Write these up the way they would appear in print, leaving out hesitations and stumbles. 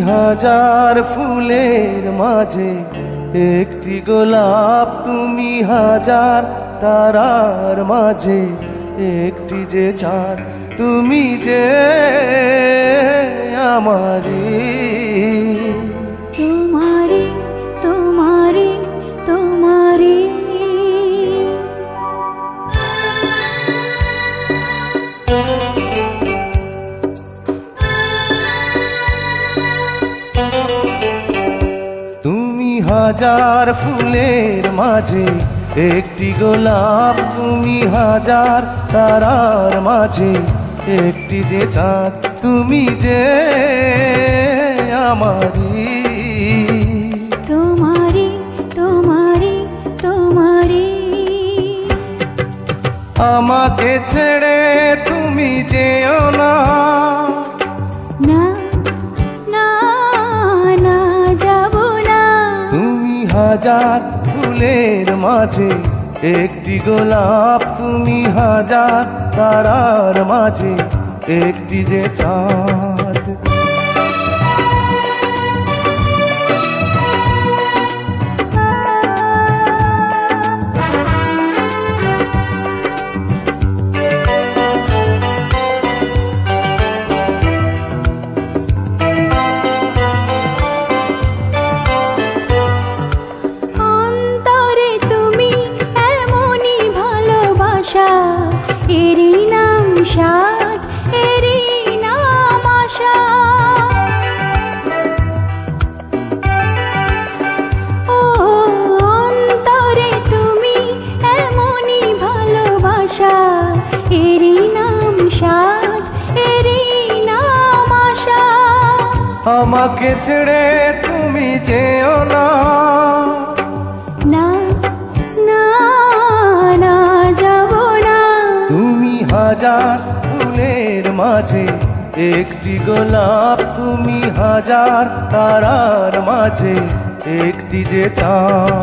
হাজার ফুলের মাঝে একটি গোলাপ, তুমি হাজার তারার মাঝে একটি যে চাঁদ, তুমি যে আমারি। তোমারি তোমারি তোমারি তুমি হাজার ফুলের মাঝে একটি গোলাপ, তুমি হাজার তারার মাঝে একটি যে চাঁদ, তুমি যে আমারি। তোমারি তোমারি তোমারি আমাকে ছেড়ে তুমি যেও না, না না না যাব না। তুমি হাজার ফুলের মাঝে একটি গোলাপ, তুমি হাজার তারার মাঝে একটি যে চাঁদ। অন্তরে তুমি এমনই ভালোবাসা, এরই নাম সাধ, এরই নাম আশা। ও অন্তরে তুমি এমনই ভালোবাসা, এরই নাম সাধ, এরই নাম আশা। আমাকে ছেড়ে তুমি যেও না, না না না যাব না। তুমি হাজার ফুলের মাঝে একটি গোলাপ, তুমি হাজার তারার মাঝে একটি যে চাঁদ।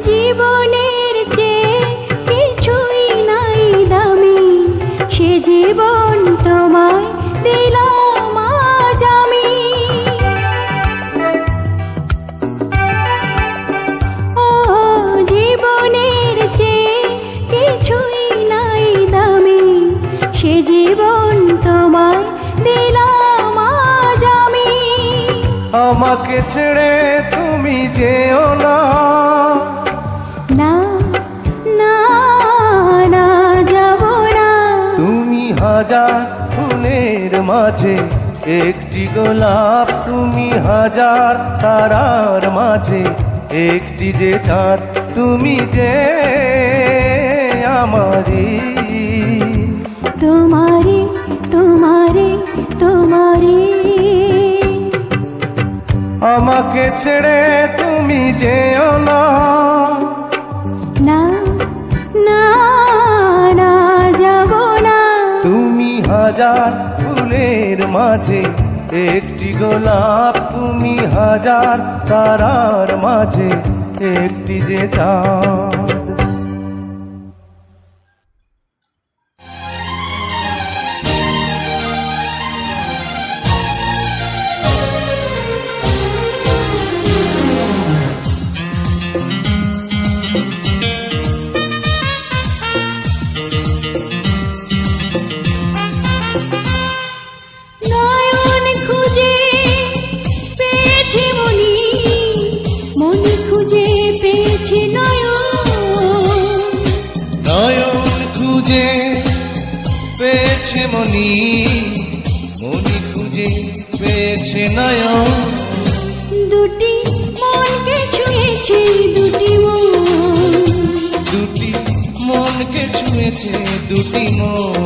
জীবনের চেয়ে কিছুই নাই দামি, সে জীবন তোমায় দিলাম আজ আমি। ও জীবনের চেয়ে কিছুই নাই দামি, সে জীবন তোমায় দিলাম আজ আমি। আমাকে ছেড়ে তুমি যেও না, না না না যাব না। তুমি হাজার ফুলের মাঝে একটি গোলাপ, তুমি হাজার তারার মাঝে একটি যে চাঁদ, তুমি যে আমারি। তোমারি তোমারি তোমারি আমাকে ছেড়ে তুমি যেও না, না না না যাব না। তুমি হাজার ফুলের মাঝে একটি গোলাপ, তুমি হাজার তারার মাঝে একটি যে চাঁদ। নয়ন খুঁজে পেয়েছি মনি, মন খুঁজে পেয়েছি নয়ন। নয়ন খুঁজে পেয়েছে মনি, মনি খুঁজে পেয়েছে নয়ন। দুটি মনকে ছুঁয়েছি দুটি মন, দুটি মনকে ছুঁয়েছে দুটি মন।